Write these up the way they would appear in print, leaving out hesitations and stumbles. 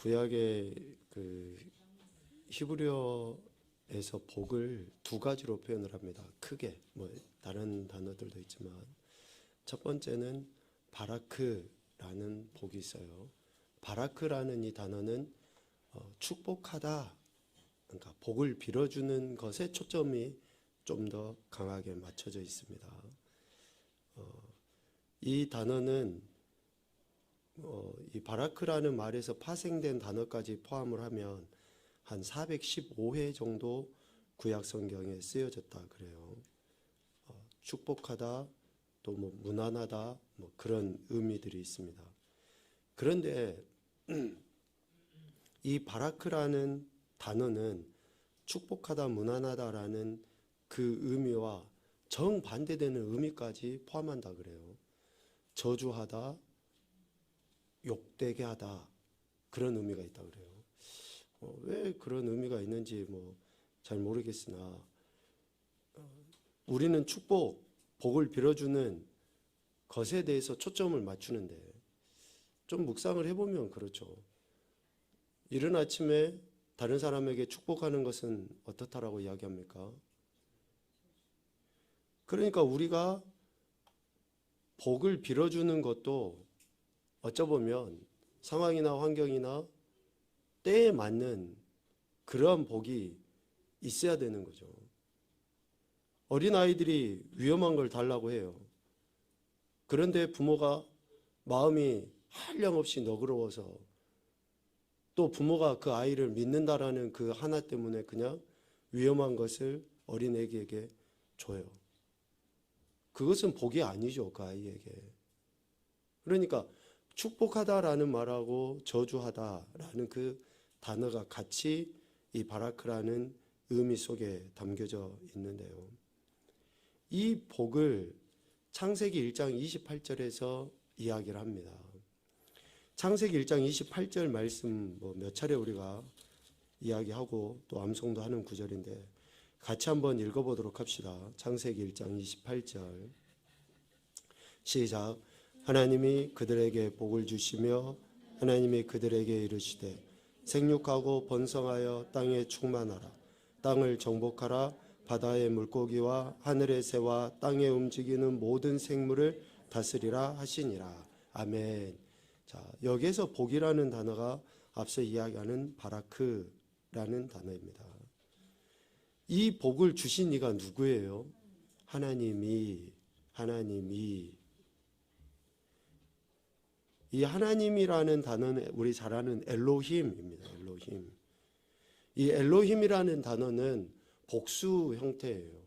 구약의 그 히브리어에서 복을 두 가지로 표현을 합니다. 크게 뭐 다른 단어들도 있지만 첫 번째는 바라크라는 복이 있어요. 바라크라는 이 단어는 축복하다, 그러니까 복을 빌어주는 것에 초점이 좀 더 강하게 맞춰져 있습니다. 이 단어는 이 바라크라는 말에서 파생된 단어까지 포함을 하면 한 415회 정도 구약 성경에 쓰여졌다 그래요. 축복하다, 또 뭐 무난하다, 뭐 그런 의미들이 있습니다. 그런데 이 바라크라는 단어는 축복하다, 무난하다라는 그 의미와 정반대되는 의미까지 포함한다 그래요. 저주하다, 욕되게 하다, 그런 의미가 있다 그래요. 왜 그런 의미가 있는지 뭐 잘 모르겠으나 우리는 축복, 복을 빌어주는 것에 대해서 초점을 맞추는데 좀 묵상을 해보면 그렇죠. 이른 아침에 다른 사람에게 축복하는 것은 어떻다라고 이야기합니까? 그러니까 우리가 복을 빌어주는 것도 어쩌보면 상황이나 환경이나 때에 맞는 그러한 복이 있어야 되는 거죠. 어린아이들이 위험한 걸 달라고 해요. 그런데 부모가 마음이 한량없이 너그러워서 또 부모가 그 아이를 믿는다라는 그 하나 때문에 그냥 위험한 것을 어린애에게 줘요. 그것은 복이 아니죠, 그 아이에게. 그러니까 축복하다라는 말하고 저주하다라는 그 단어가 같이 이 바라크라는 의미 속에 담겨져 있는데요. 이 복을 창세기 1장 28절에서 이야기를 합니다. 창세기 1장 28절 말씀 뭐 몇 차례 우리가 이야기하고 또 암송도 하는 구절인데 같이 한번 읽어보도록 합시다. 창세기 1장 28절 시작. 하나님이 그들에게 복을 주시며 하나님이 그들에게 이르시되 생육하고 번성하여 땅에 충만하라. 땅을 정복하라. 바다의 물고기와 하늘의 새와 땅에 움직이는 모든 생물을 다스리라 하시니라. 아멘. 자, 여기에서 복이라는 단어가 앞서 이야기하는 바라크라는 단어입니다. 이 복을 주신 이가 누구예요? 하나님이 이 하나님이라는 단어는 우리 잘 아는 엘로힘입니다. 엘로힘. 이 엘로힘이라는 단어는 복수 형태예요.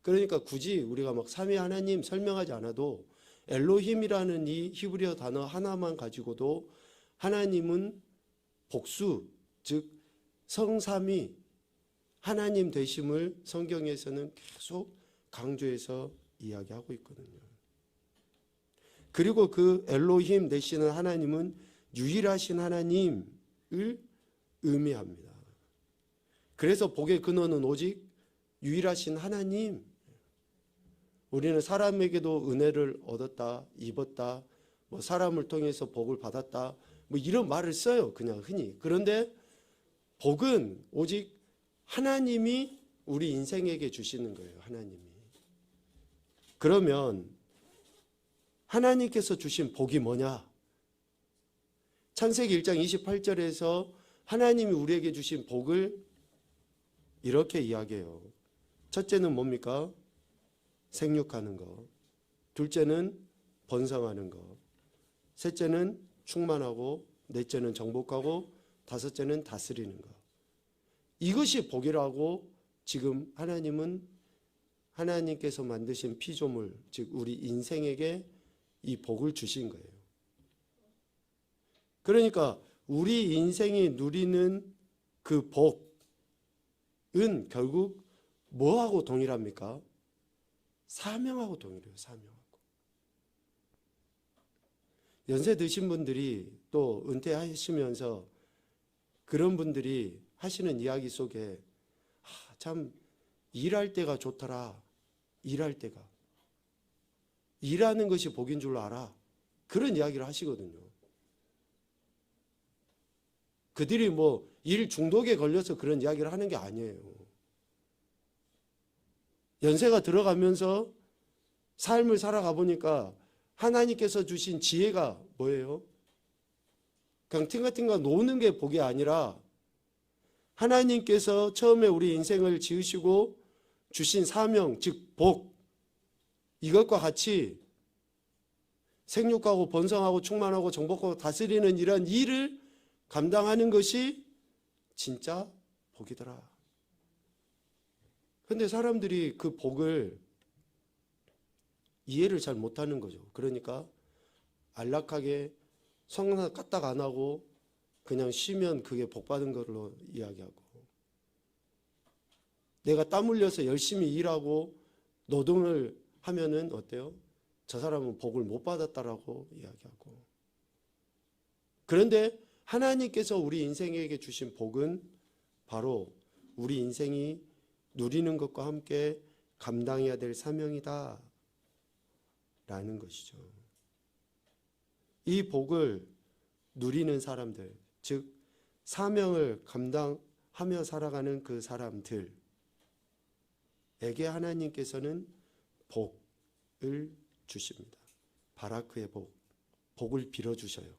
그러니까 굳이 우리가 막 삼위 하나님 설명하지 않아도 엘로힘이라는 이 히브리어 단어 하나만 가지고도 하나님은 복수, 즉 성삼위 하나님 되심을 성경에서는 계속 강조해서 이야기하고 있거든요. 그리고 그 엘로힘 되시는 하나님은 유일하신 하나님을 의미합니다. 그래서 복의 근원은 오직 유일하신 하나님. 우리는 사람에게도 은혜를 얻었다, 입었다, 뭐 사람을 통해서 복을 받았다, 뭐 이런 말을 써요, 그냥 흔히. 그런데 복은 오직 하나님이 우리 인생에게 주시는 거예요, 하나님이. 그러면 하나님께서 주신 복이 뭐냐? 창세기 1장 28절에서 하나님이 우리에게 주신 복을 이렇게 이야기해요. 첫째는 뭡니까? 생육하는 거. 둘째는 번성하는 거. 셋째는 충만하고, 넷째는 정복하고, 다섯째는 다스리는 거. 이것이 복이라고 지금 하나님께서 만드신 피조물, 즉 우리 인생에게 이 복을 주신 거예요. 그러니까 우리 인생이 누리는 그 복은 결국 뭐하고 동일합니까? 사명하고 동일해요. 사명하고. 연세 드신 분들이 또 은퇴하시면서 그런 분들이 하시는 이야기 속에 참 일할 때가 좋더라. 일할 때가. 일하는 것이 복인 줄 알아. 그런 이야기를 하시거든요. 그들이 뭐 일 중독에 걸려서 그런 이야기를 하는 게 아니에요. 연세가 들어가면서 삶을 살아가 보니까 하나님께서 주신 지혜가 뭐예요? 그냥 팅가팅가 노는 게 복이 아니라 하나님께서 처음에 우리 인생을 지으시고 주신 사명, 즉 복, 이것과 같이 생육하고 번성하고 충만하고 정복하고 다스리는 이런 일을 감당하는 것이 진짜 복이더라. 그런데 사람들이 그 복을 이해를 잘 못하는 거죠. 그러니까 안락하게 성나 까딱 안 하고 그냥 쉬면 그게 복 받은 걸로 이야기하고, 내가 땀 흘려서 열심히 일하고 노동을 하면은 어때요? 저 사람은 복을 못 받았다라고 이야기하고. 그런데 하나님께서 우리 인생에게 주신 복은 바로 우리 인생이 누리는 것과 함께 감당해야 될 사명이다 라는 것이죠. 이 복을 누리는 사람들, 즉 사명을 감당하며 살아가는 그 사람들에게 하나님께서는 복을 주십니다. 바라크의 복, 복을 빌어주셔요.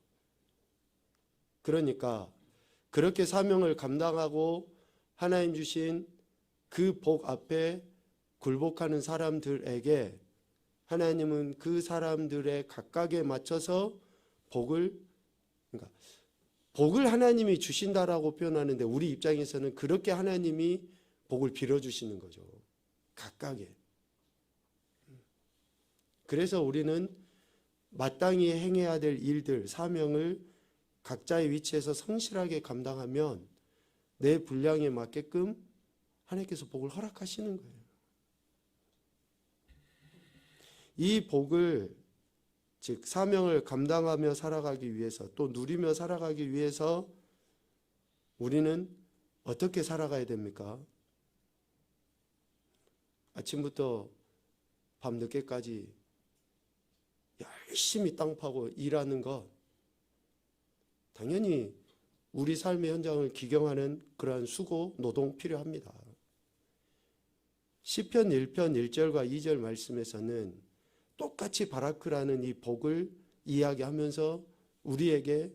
그러니까 그렇게 사명을 감당하고 하나님 주신 그 복 앞에 굴복하는 사람들에게 하나님은 그 사람들의 각각에 맞춰서 복을 하나님이 주신다라고 표현하는데, 우리 입장에서는 그렇게 하나님이 복을 빌어주시는 거죠. 각각에. 그래서 우리는 마땅히 행해야 될 일들, 사명을 각자의 위치에서 성실하게 감당하면 내 분량에 맞게끔 하나님께서 복을 허락하시는 거예요. 이 복을, 즉 사명을 감당하며 살아가기 위해서, 또 누리며 살아가기 위해서 우리는 어떻게 살아가야 됩니까? 아침부터 밤늦게까지 열심히 땅 파고 일하는 것, 당연히 우리 삶의 현장을 기경하는 그러한 수고, 노동 필요합니다. 시편 1편 1절과 2절 말씀에서는 똑같이 바라크라는 이 복을 이야기하면서 우리에게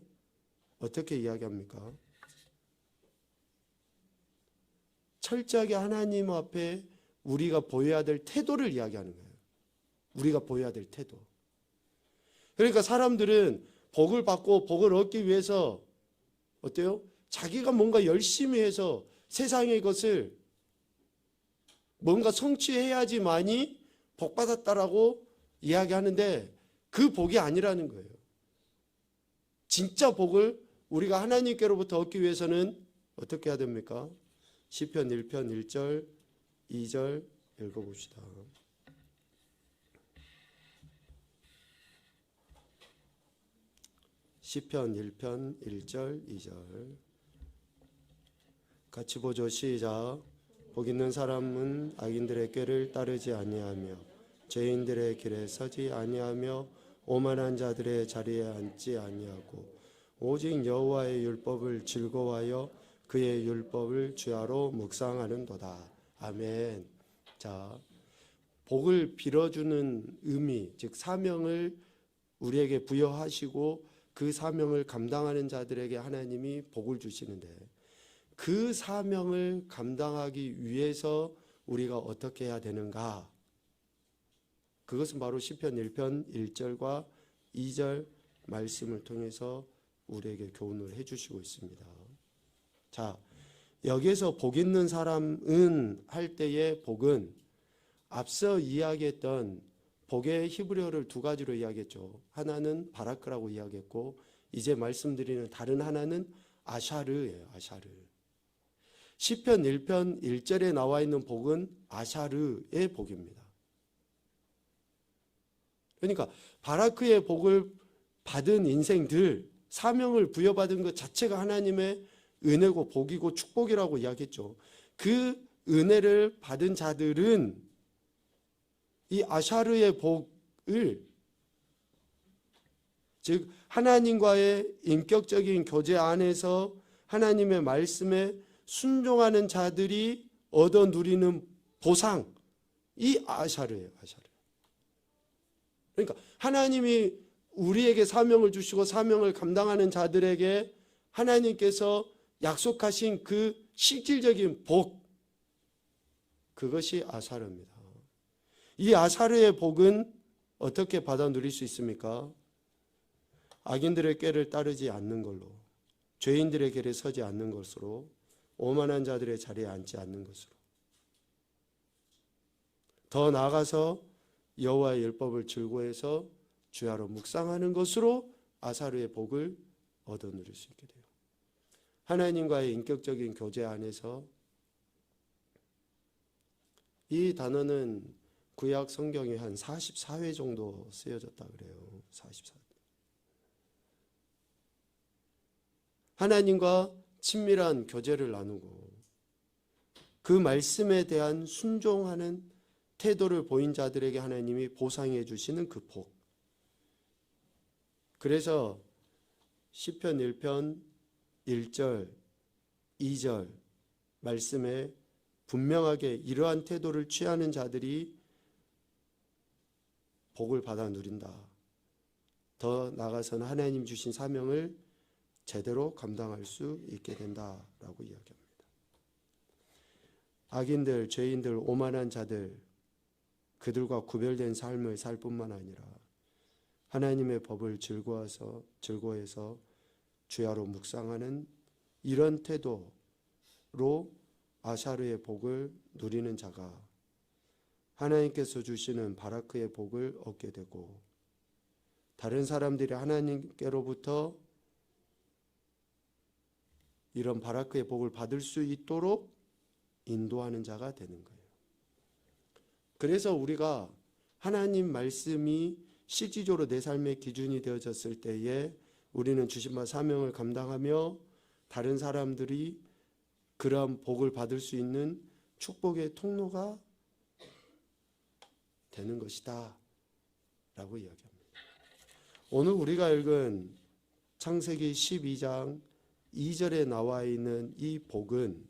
어떻게 이야기합니까? 철저하게 하나님 앞에 우리가 보여야 될 태도를 이야기하는 거예요. 우리가 보여야 될 태도. 그러니까 사람들은 복을 받고 복을 얻기 위해서 어때요? 자기가 뭔가 열심히 해서 세상의 것을 뭔가 성취해야지만이 복 받았다라고 이야기하는데, 그 복이 아니라는 거예요. 진짜 복을 우리가 하나님께로부터 얻기 위해서는 어떻게 해야 됩니까? 시편 1편 1절 2절 읽어봅시다. 시편 1편 1절 2절 같이 보죠. 시작. 복 있는 사람은 악인들의 꾀를 따르지 아니하며 죄인들의 길에 서지 아니하며 오만한 자들의 자리에 앉지 아니하고 오직 여호와의 율법을 즐거워하여 그의 율법을 주야로 묵상하는도다. 아멘. 자, 복을 빌어주는 의미, 즉 사명을 우리에게 부여하시고 그 사명을 감당하는 자들에게 하나님이 복을 주시는데, 그 사명을 감당하기 위해서 우리가 어떻게 해야 되는가? 그것은 바로 시편 1편 1절과 2절 말씀을 통해서 우리에게 교훈을 해주시고 있습니다. 자, 여기에서 복 있는 사람은 할 때의 복은 앞서 이야기했던 복의 히브리어를 두 가지로 이야기했죠. 하나는 바라크라고 이야기했고, 이제 말씀드리는 다른 하나는 아샤르예요. 아샤르. 시편 1편 1절에 나와 있는 복은 아샤르의 복입니다. 그러니까 바라크의 복을 받은 인생들, 사명을 부여받은 것 자체가 하나님의 은혜고 복이고 축복이라고 이야기했죠. 그 은혜를 받은 자들은 이 아샤르의 복을, 즉 하나님과의 인격적인 교제 안에서 하나님의 말씀에 순종하는 자들이 얻어 누리는 보상, 이 아샤르예요. 아샤르. 그러니까 하나님이 우리에게 사명을 주시고 사명을 감당하는 자들에게 하나님께서 약속하신 그 실질적인 복, 그것이 아사르입니다. 이 아사르의 복은 어떻게 받아 누릴 수 있습니까? 악인들의 꾀를 따르지 않는 걸로, 죄인들의 길에 서지 않는 것으로, 오만한 자들의 자리에 앉지 않는 것으로, 더 나아가서 여호와의 율법을 즐거워해서 주야로 묵상하는 것으로 아사르의 복을 얻어 누릴 수 있게 돼요. 하나님과의 인격적인 교제 안에서, 이 단어는 구약 성경에 한 44회 정도 쓰여졌다 그래요. 44회. 하나님과 친밀한 교제를 나누고 그 말씀에 대한 순종하는 태도를 보인 자들에게 하나님이 보상해 주시는 그 복. 그래서 시편 1편 1절, 2절 말씀에 분명하게 이러한 태도를 취하는 자들이 복을 받아 누린다. 더 나아가서는 하나님 주신 사명을 제대로 감당할 수 있게 된다라고 이야기합니다. 악인들, 죄인들, 오만한 자들, 그들과 구별된 삶을 살 뿐만 아니라 하나님의 법을 즐거워해서 주야로 묵상하는 이런 태도로 아사르의 복을 누리는 자가 하나님께서 주시는 바라크의 복을 얻게 되고, 다른 사람들이 하나님께로부터 이런 바라크의 복을 받을 수 있도록 인도하는 자가 되는 거예요. 그래서 우리가 하나님 말씀이 실질적으로 내 삶의 기준이 되어졌을 때에 우리는 주신 바 사명을 감당하며 다른 사람들이 그러한 복을 받을 수 있는 축복의 통로가 되는 것이다 라고 이야기합니다. 오늘 우리가 읽은 창세기 12장 2절에 나와 있는 이 복은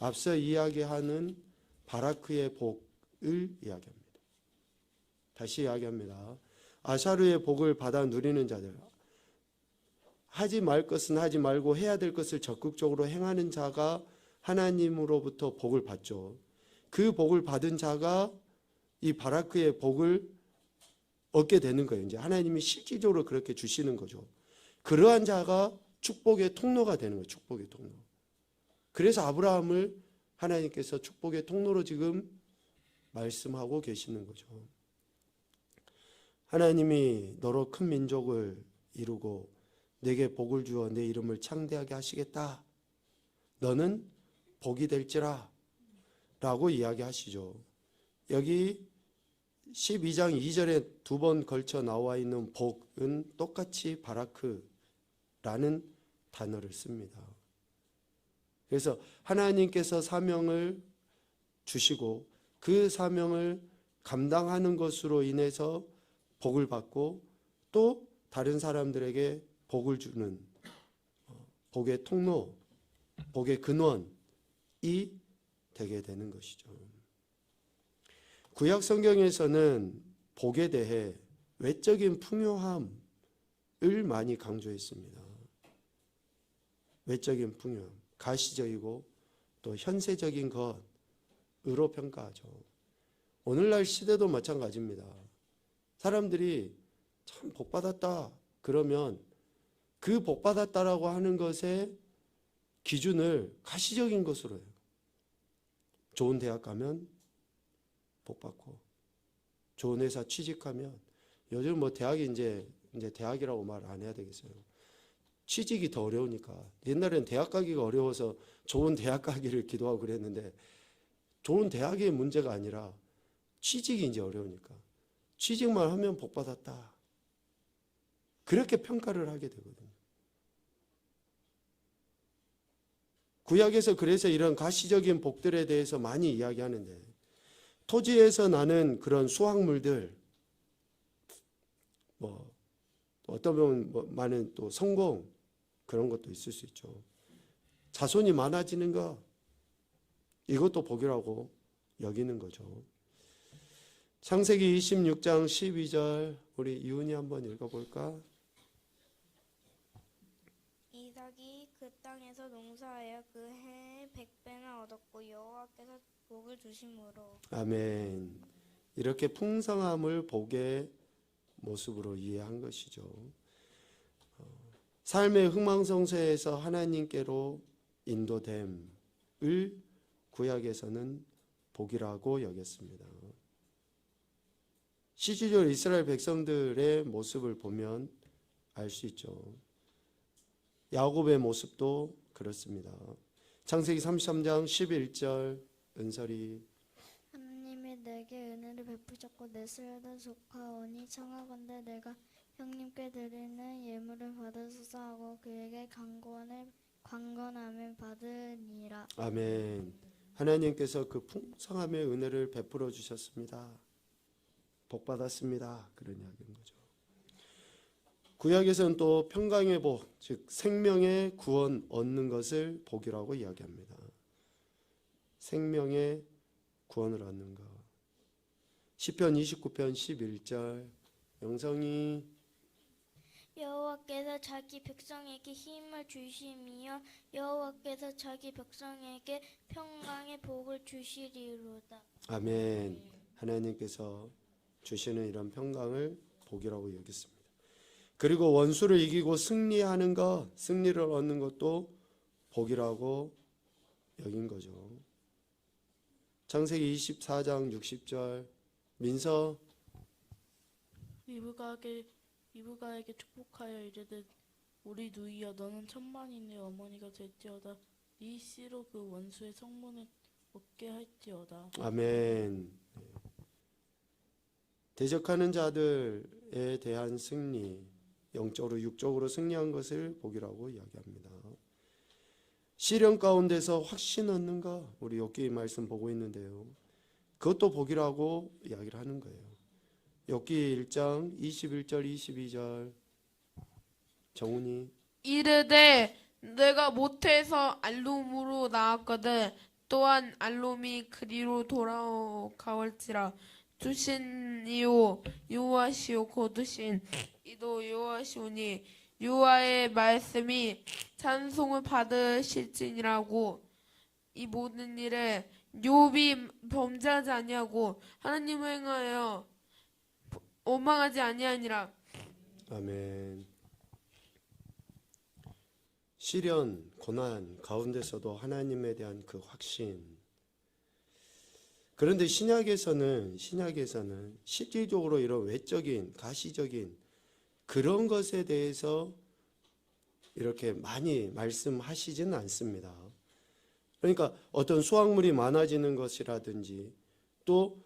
앞서 이야기하는 바라크의 복을 이야기합니다. 다시 이야기합니다. 아사르의 복을 받아 누리는 자들, 하지 말 것은 하지 말고 해야 될 것을 적극적으로 행하는 자가 하나님으로부터 복을 받죠. 그 복을 받은 자가 이 바라크의 복을 얻게 되는 거예요. 이제 하나님이 실질적으로 그렇게 주시는 거죠. 그러한 자가 축복의 통로가 되는 거예요. 축복의 통로. 그래서 아브라함을 하나님께서 축복의 통로로 지금 말씀하고 계시는 거죠. 하나님이 너로 큰 민족을 이루고 내게 복을 주어 내 이름을 창대하게 하시겠다. 너는 복이 될지라 라고 이야기하시죠. 여기 12장 2절에 두 번 걸쳐 나와 있는 복은 똑같이 바라크라는 단어를 씁니다. 그래서 하나님께서 사명을 주시고 그 사명을 감당하는 것으로 인해서 복을 받고 또 다른 사람들에게 복을 주는 복의 통로, 복의 근원이 되게 되는 것이죠. 구약 성경에서는 복에 대해 외적인 풍요함을 많이 강조했습니다. 외적인 풍요함, 가시적이고 또 현세적인 것으로 평가하죠. 오늘날 시대도 마찬가지입니다. 사람들이 참 복받았다 그러면 그 복받았다라고 하는 것의 기준을 가시적인 것으로 해요. 좋은 대학 가면 복받고, 좋은 회사 취직하면, 요즘 뭐 대학이 이제 대학이라고 말 안 해야 되겠어요. 취직이 더 어려우니까. 옛날엔 대학 가기가 어려워서 좋은 대학 가기를 기도하고 그랬는데, 좋은 대학의 문제가 아니라 취직이 이제 어려우니까 취직만 하면 복받았다, 그렇게 평가를 하게 되거든요. 구약에서 그래서 이런 가시적인 복들에 대해서 많이 이야기하는데, 토지에서 나는 그런 수확물들, 어떤 보면 많은 또 성공, 그런 것도 있을 수 있죠. 자손이 많아지는 거, 이것도 복이라고 여기는 거죠. 창세기 26장 12절 우리 이훈이 한번 읽어볼까? 이삭이 그 땅에서 농사하여 그 해에 100배나 얻었고 여호와께서 복을 주심으로. 아멘. 이렇게 풍성함을 복의 모습으로 이해한 것이죠. 삶의 흥망성쇠에서 하나님께로 인도됨을 구약에서는 복이라고 여겼습니다. 실질적으로 이스라엘 백성들의 모습을 보면 알 수 있죠. 야곱의 모습도 그렇습니다. 창세기 33장 11절 은설이 하나님이 내게 은혜를 베푸셨고 내 수레도 속하오니 청하건대 내가 형님께 드리는 예물을 받으소서 하고 그에게 강건함을 받으니라. 아멘. 하나님께서 그 풍성함의 은혜를 베풀어 주셨습니다. 복 받았습니다. 그런 이야기인 거죠. 구약에서는 또 평강의 복, 즉 생명의 구원 얻는 것을 복이라고 이야기합니다. 생명의 구원을 얻는 것. 시편 29편 11절 영성이 여호와께서 자기 백성에게 힘을 주심이여 여호와께서 자기 백성에게 평강의 복을 주시리로다. 아멘. 하나님께서 주시는 이런 평강을 복이라고 여겼습니다. 그리고 원수를 이기고 승리하는 것, 승리를 얻는 것도 복이라고 여긴 거죠. 창세기 24장 60절 민서 리브가에게 축복하여 이르듯 우리 누이여 너는 천만인의 어머니가 될지어다 네 씨로 그 원수의 성문을 얻게 할지어다. 아멘. 대적하는 자들에 대한 승리, 영적으로 육적으로 승리한 것을 복이라고 이야기합니다. 시련 가운데서 확신 얻는 것, 우리 욥기 말씀 보고 있는데요. 그것도 복이라고 이야기를 하는 거예요. 욥기 1장 21절 22절 정훈이 이르되 내가 모태에서 알룸으로 나왔거든 또한 알룸이 그리로 돌아가올지라 주신 이요 여호와시오 거두신 이도 여호와시오니 여호와의 말씀이 찬송을 받으실지니라고. 이 모든 일에 욥이 범죄하지 아니하고 하나님을 행하여 원망하지 아니하니라. 아멘. 시련, 고난 가운데서도 하나님에 대한 그 확신. 그런데 신약에서는 실질적으로 이런 외적인, 가시적인 그런 것에 대해서 이렇게 많이 말씀하시지는 않습니다. 그러니까 어떤 수확물이 많아지는 것이라든지 또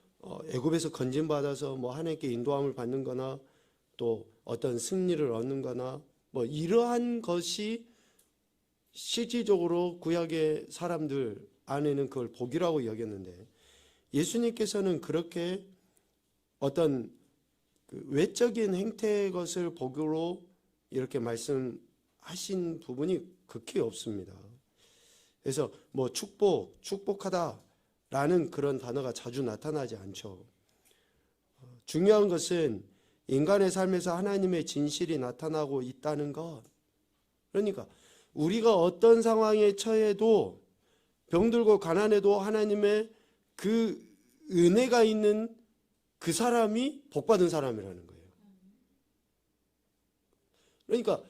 애굽에서 건진받아서 뭐 하나님께 인도함을 받는 거나 또 어떤 승리를 얻는 거나 뭐 이러한 것이 실질적으로 구약의 사람들 안에는 그걸 복이라고 여겼는데 예수님께서는 그렇게 어떤 그 외적인 행태의 것을 복으로 이렇게 말씀하신 부분이 극히 없습니다. 그래서 뭐 축복하다라는 그런 단어가 자주 나타나지 않죠. 중요한 것은 인간의 삶에서 하나님의 진실이 나타나고 있다는 것. 그러니까 우리가 어떤 상황에 처해도 병들고 가난해도 하나님의 그 은혜가 있는 그 사람이 복받은 사람이라는 거예요. 그러니까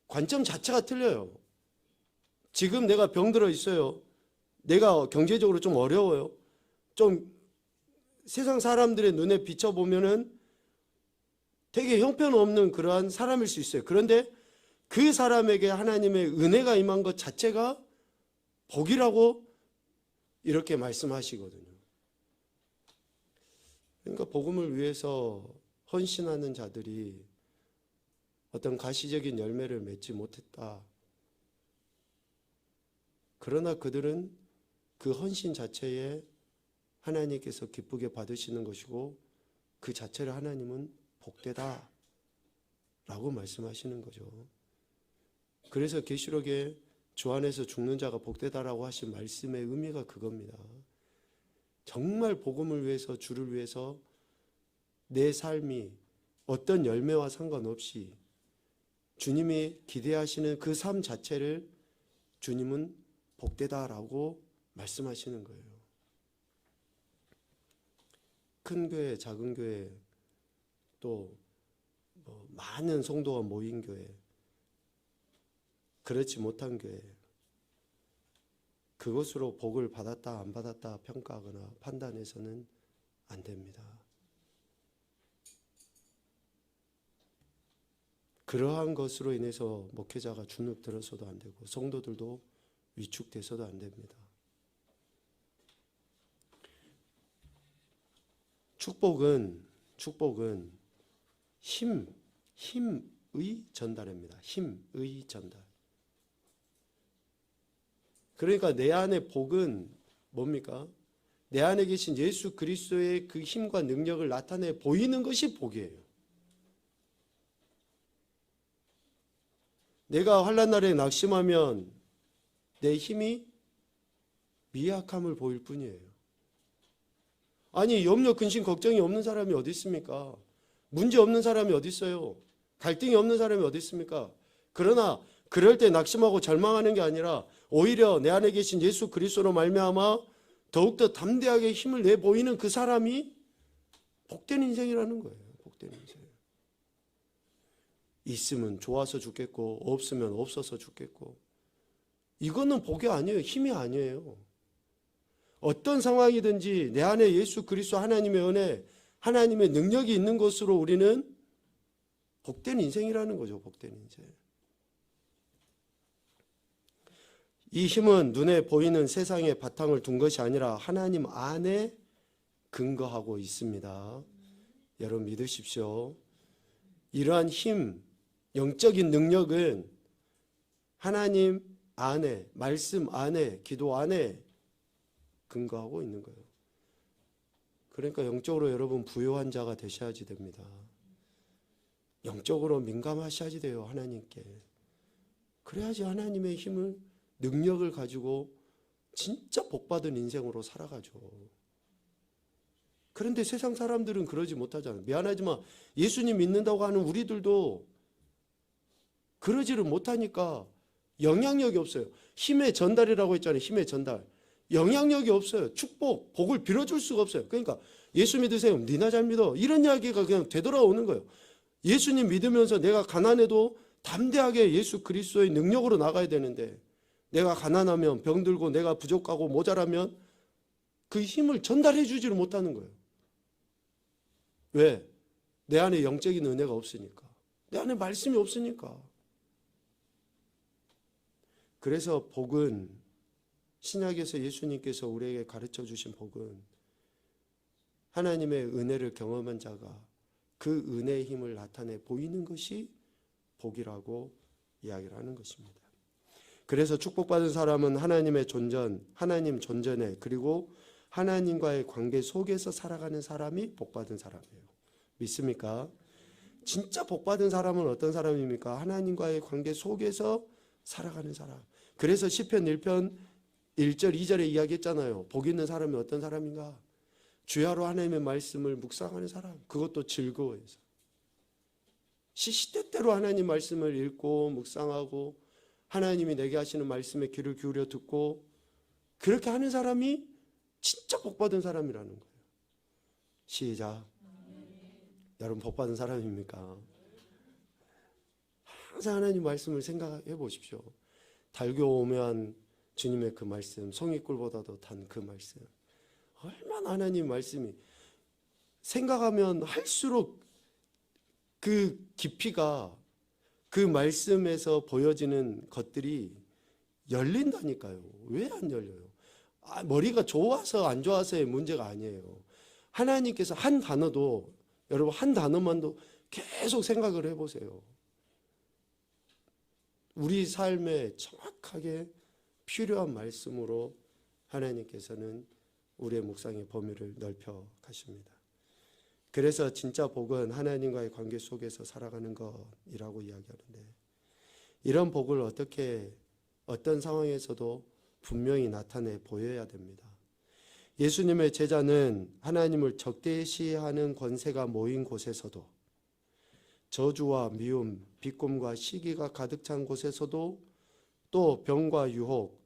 관점 자체가 틀려요. 지금 내가 병들어 있어요. 내가 경제적으로 좀 어려워요. 좀 세상 사람들의 눈에 비춰보면은 되게 형편없는 그러한 사람일 수 있어요. 그런데 그 사람에게 하나님의 은혜가 임한 것 자체가 복이라고 이렇게 말씀하시거든요. 그러니까 복음을 위해서 헌신하는 자들이 어떤 가시적인 열매를 맺지 못했다. 그러나 그들은 그 헌신 자체에 하나님께서 기쁘게 받으시는 것이고 그 자체를 하나님은 복되다 라고 말씀하시는 거죠. 그래서 계시록에 주 안에서 죽는 자가 복되다라고 하신 말씀의 의미가 그겁니다. 정말 복음을 위해서, 주를 위해서 내 삶이 어떤 열매와 상관없이 주님이 기대하시는 그 삶 자체를 주님은 복되다라고 말씀하시는 거예요. 큰 교회, 작은 교회, 또 많은 성도가 모인 교회, 그렇지 못한 교회, 그것으로 복을 받았다 안 받았다 평가하거나 판단해서는 안 됩니다. 그러한 것으로 인해서 목회자가 주눅 들어서도 안 되고 성도들도 위축돼서도 안 됩니다. 축복은 힘의 전달입니다. 힘의 전달. 그러니까 내 안에 복은 뭡니까? 내 안에 계신 예수 그리스도의 그 힘과 능력을 나타내 보이는 것이 복이에요. 내가 환난 날에 낙심하면 내 힘이 미약함을 보일 뿐이에요. 아니 염려, 근심, 걱정이 없는 사람이 어디 있습니까? 문제 없는 사람이 어디 있어요? 갈등이 없는 사람이 어디 있습니까? 그러나 그럴 때 낙심하고 절망하는 게 아니라 오히려 내 안에 계신 예수 그리스도로 말미암아 더욱더 담대하게 힘을 내 보이는 그 사람이 복된 인생이라는 거예요. 복된 인생. 있으면 좋아서 죽겠고 없으면 없어서 죽겠고, 이거는 복이 아니에요. 힘이 아니에요. 어떤 상황이든지 내 안에 예수 그리스도 하나님의 은혜, 하나님의 능력이 있는 것으로 우리는 복된 인생이라는 거죠. 복된 인생. 이 힘은 눈에 보이는 세상에 바탕을 둔 것이 아니라 하나님 안에 근거하고 있습니다. 여러분 믿으십시오. 이러한 힘, 영적인 능력은 하나님 안에, 말씀 안에, 기도 안에 근거하고 있는 거예요. 그러니까 영적으로 여러분 부요한 자가 되셔야지 됩니다. 영적으로 민감하셔야지 돼요. 하나님께. 그래야지 하나님의 힘을, 능력을 가지고 진짜 복받은 인생으로 살아가죠. 그런데 세상 사람들은 그러지 못하잖아요. 미안하지만 예수님 믿는다고 하는 우리들도 그러지를 못하니까 영향력이 없어요. 힘의 전달이라고 했잖아요. 힘의 전달. 영향력이 없어요. 축복, 복을 빌어줄 수가 없어요. 그러니까 예수 믿으세요. 니나 잘 믿어. 이런 이야기가 그냥 되돌아오는 거예요. 예수님 믿으면서 내가 가난해도 담대하게 예수 그리스도의 능력으로 나가야 되는데, 내가 가난하면, 병들고 내가 부족하고 모자라면 그 힘을 전달해 주지를 못하는 거예요. 왜? 내 안에 영적인 은혜가 없으니까. 내 안에 말씀이 없으니까. 그래서 복은, 신약에서 예수님께서 우리에게 가르쳐 주신 복은 하나님의 은혜를 경험한 자가 그 은혜의 힘을 나타내 보이는 것이 복이라고 이야기를 하는 것입니다. 그래서 축복받은 사람은 하나님의 존전, 하나님 존전에, 그리고 하나님과의 관계 속에서 살아가는 사람이 복받은 사람이에요. 믿습니까? 진짜 복받은 사람은 어떤 사람입니까? 하나님과의 관계 속에서 살아가는 사람. 그래서 시편 1편 1절 2절에 이야기했잖아요. 복 있는 사람이 어떤 사람인가? 주야로 하나님의 말씀을 묵상하는 사람. 그것도 즐거워해서. 시시때때로 하나님 말씀을 읽고 묵상하고 하나님이 내게 하시는 말씀에 귀를 기울여 듣고, 그렇게 하는 사람이 진짜 복받은 사람이라는 거예요. 시작. 여러분 복받은 사람입니까? 항상 하나님 말씀을 생각해 보십시오. 달교 오면 주님의 그 말씀, 송이꿀보다도 단 그 말씀, 얼마나 하나님 말씀이 생각하면 할수록 그 깊이가, 그 말씀에서 보여지는 것들이 열린다니까요. 왜 안 열려요? 머리가 좋아서 안 좋아서의 문제가 아니에요. 하나님께서 한 단어도, 여러분 한 단어만도 계속 생각을 해보세요. 우리 삶에 정확하게 필요한 말씀으로 하나님께서는 우리의 묵상의 범위를 넓혀 가십니다. 그래서 진짜 복은 하나님과의 관계 속에서 살아가는 것이라고 이야기하는데, 이런 복을 어떤 상황에서도 분명히 나타내 보여야 됩니다. 예수님의 제자는 하나님을 적대시하는 권세가 모인 곳에서도, 저주와 미움, 비꼼과 시기가 가득 찬 곳에서도, 또 병과 유혹,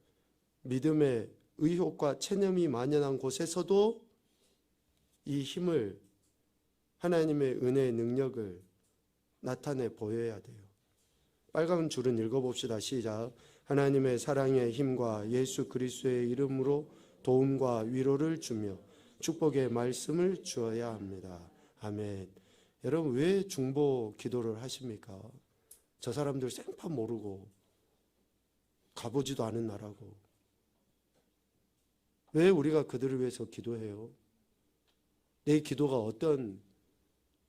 믿음의 의혹과 체념이 만연한 곳에서도 이 힘을, 하나님의 은혜의 능력을 나타내 보여야 돼요. 빨간 줄은 읽어봅시다. 시작. 하나님의 사랑의 힘과 예수 그리스도의 이름으로 도움과 위로를 주며 축복의 말씀을 주어야 합니다. 아멘. 여러분, 왜 중보 기도를 하십니까? 저 사람들 생판 모르고 가보지도 않은 나라고. 왜 우리가 그들을 위해서 기도해요? 내 기도가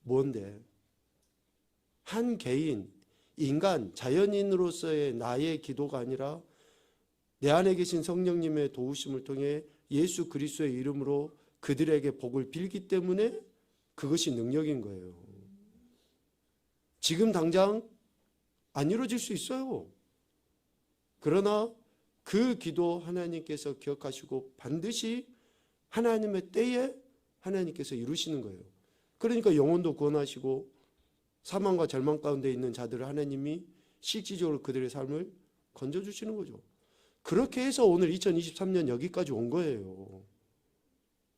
뭔데? 한 개인, 인간, 자연인으로서의 나의 기도가 아니라 내 안에 계신 성령님의 도우심을 통해 예수 그리스도의 이름으로 그들에게 복을 빌기 때문에 그것이 능력인 거예요. 지금 당장 안 이루어질 수 있어요. 그러나 그 기도 하나님께서 기억하시고 반드시 하나님의 때에 하나님께서 이루시는 거예요. 그러니까 영혼도 구원하시고 사망과 절망 가운데 있는 자들을 하나님이 실질적으로 그들의 삶을 건져주시는 거죠. 그렇게 해서 오늘 2023년 여기까지 온 거예요.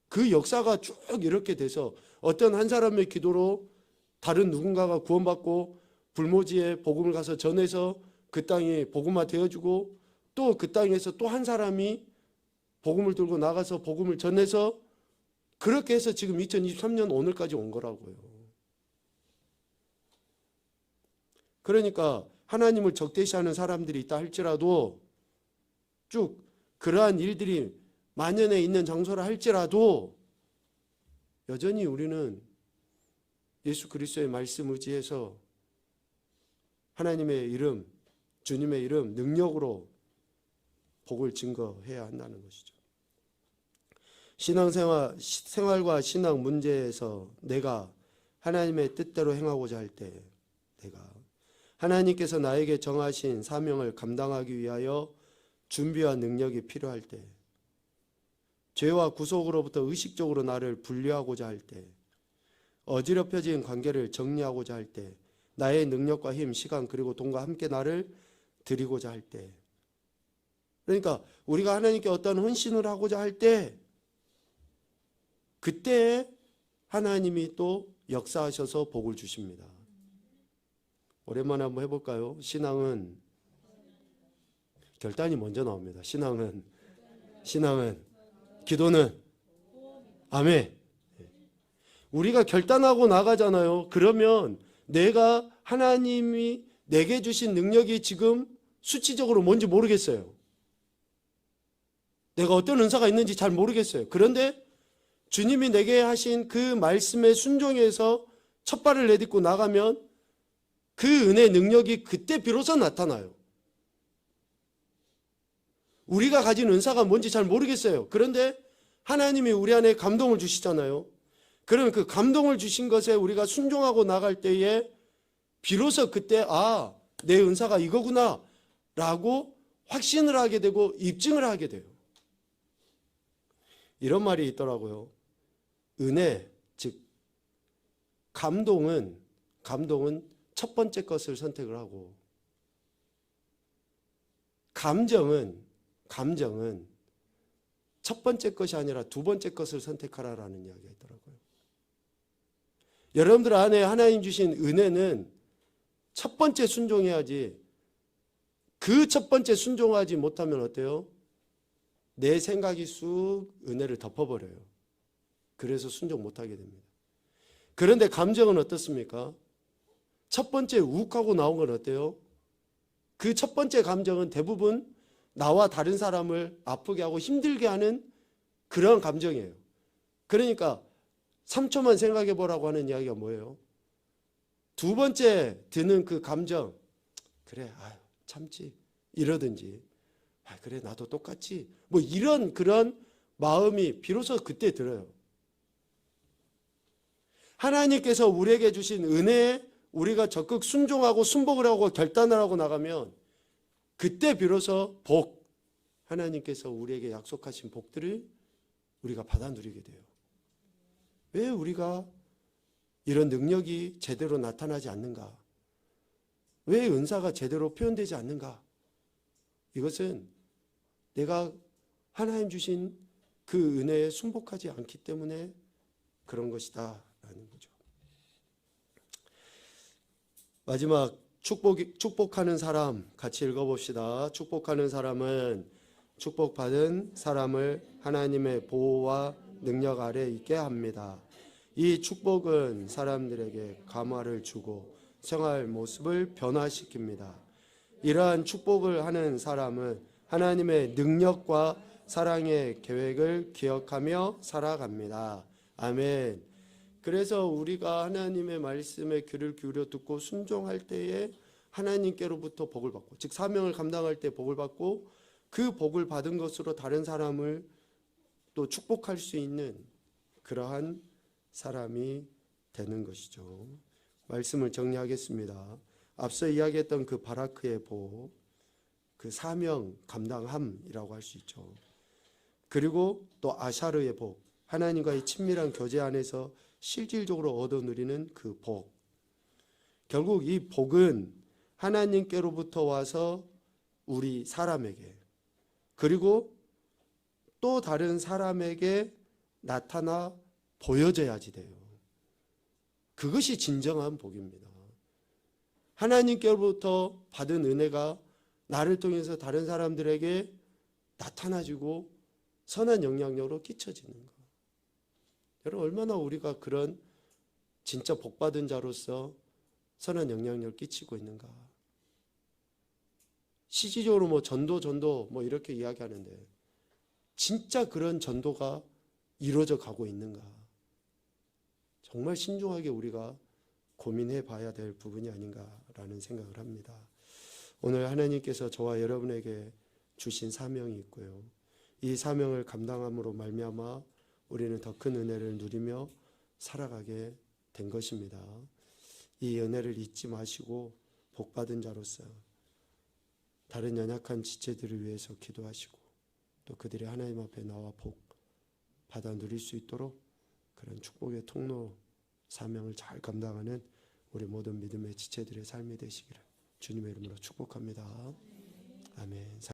그 역사가 쭉 이렇게 돼서 어떤 한 사람의 기도로 다른 누군가가 구원받고 불모지에 복음을 가서 전해서 그 땅이 복음화 되어주고, 또 그 땅에서 또 한 사람이 복음을 들고 나가서 복음을 전해서, 그렇게 해서 지금 2023년 오늘까지 온 거라고요. 그러니까 하나님을 적대시하는 사람들이 있다 할지라도, 쭉 그러한 일들이 만연해 있는 장소라 할지라도 여전히 우리는 예수 그리스도의 말씀 의지해서 하나님의 이름, 주님의 이름, 능력으로 복을 증거해야 한다는 것이죠. 생활과 신앙 문제에서 내가 하나님의 뜻대로 행하고자 할 때, 내가 하나님께서 나에게 정하신 사명을 감당하기 위하여 준비와 능력이 필요할 때, 죄와 구속으로부터 의식적으로 나를 분리하고자 할 때, 어지럽혀진 관계를 정리하고자 할 때, 나의 능력과 힘, 시간 그리고 돈과 함께 나를 드리고자 할 때, 그러니까 우리가 하나님께 어떤 헌신을 하고자 할 때, 그때 하나님이 또 역사하셔서 복을 주십니다. 오랜만에 한번 해볼까요? 신앙은 결단이 먼저 나옵니다. 신앙은, 기도는, 아멘. 우리가 결단하고 나가잖아요. 그러면 내가 하나님이 내게 주신 능력이 지금 수치적으로 뭔지 모르겠어요. 내가 어떤 은사가 있는지 잘 모르겠어요. 그런데 주님이 내게 하신 그 말씀에 순종해서 첫 발을 내딛고 나가면 그 은혜의 능력이 그때 비로소 나타나요. 우리가 가진 은사가 뭔지 잘 모르겠어요. 그런데 하나님이 우리 안에 감동을 주시잖아요. 그러면 그 감동을 주신 것에 우리가 순종하고 나갈 때에 비로소 그때 내 은사가 이거구나 라고 확신을 하게 되고 입증을 하게 돼요. 이런 말이 있더라고요. 은혜, 즉 감동은 첫 번째 것을 선택을 하고, 감정은 첫 번째 것이 아니라 두 번째 것을 선택하라라는 이야기가 있더라고요. 여러분들 안에 하나님 주신 은혜는 첫 번째 순종해야지, 그 첫 번째 순종하지 못하면 어때요? 내 생각이 쑥 은혜를 덮어버려요. 그래서 순종 못하게 됩니다. 그런데 감정은 어떻습니까? 첫 번째 욱하고 나온 건 어때요? 그 첫 번째 감정은 대부분 나와 다른 사람을 아프게 하고 힘들게 하는 그런 감정이에요. 그러니까 3초만 생각해 보라고 하는 이야기가 뭐예요? 두 번째 드는 그 감정, 그래 참지 이러든지, 그래 나도 똑같지, 뭐 이런 그런 마음이 비로소 그때 들어요. 하나님께서 우리에게 주신 은혜의 우리가 적극 순종하고 순복을 하고 결단을 하고 나가면 그때 비로소 하나님께서 우리에게 약속하신 복들을 우리가 받아 누리게 돼요. 왜 우리가 이런 능력이 제대로 나타나지 않는가? 왜 은사가 제대로 표현되지 않는가? 이것은 내가 하나님 주신 그 은혜에 순복하지 않기 때문에 그런 것이다 라는 거죠. 마지막 축복하는 사람 같이 읽어봅시다. 축복하는 사람은 축복받은 사람을 하나님의 보호와 능력 아래 있게 합니다. 이 축복은 사람들에게 감화를 주고 생활 모습을 변화시킵니다. 이러한 축복을 하는 사람은 하나님의 능력과 사랑의 계획을 기억하며 살아갑니다. 아멘. 그래서 우리가 하나님의 말씀에 귀를 기울여 듣고 순종할 때에 하나님께로부터 복을 받고, 즉 사명을 감당할 때 복을 받고 그 복을 받은 것으로 다른 사람을 또 축복할 수 있는 그러한 사람이 되는 것이죠. 말씀을 정리하겠습니다. 앞서 이야기했던 그 바라크의 복, 그 사명 감당함이라고 할 수 있죠. 그리고 또 아샤르의 복, 하나님과의 친밀한 교제 안에서 실질적으로 얻어 누리는 그 복. 결국 이 복은 하나님께로부터 와서 우리 사람에게, 그리고 또 다른 사람에게 나타나 보여져야지 돼요. 그것이 진정한 복입니다. 하나님께로부터 받은 은혜가 나를 통해서 다른 사람들에게 나타나지고 선한 영향력으로 끼쳐지는 것. 여러분, 얼마나 우리가 그런 진짜 복받은 자로서 선한 영향력을 끼치고 있는가. 시기적으로 뭐 전도 뭐 이렇게 이야기하는데 진짜 그런 전도가 이루어져 가고 있는가. 정말 신중하게 우리가 고민해 봐야 될 부분이 아닌가라는 생각을 합니다. 오늘 하나님께서 저와 여러분에게 주신 사명이 있고요. 이 사명을 감당함으로 말미암아 우리는 더 큰 은혜를 누리며 살아가게 된 것입니다. 이 은혜를 잊지 마시고 복받은 자로서 다른 연약한 지체들을 위해서 기도하시고 또 그들이 하나님 앞에 나와 복 받아 누릴 수 있도록 그런 축복의 통로 사명을 잘 감당하는 우리 모든 믿음의 지체들의 삶이 되시기를 주님의 이름으로 축복합니다. 아멘.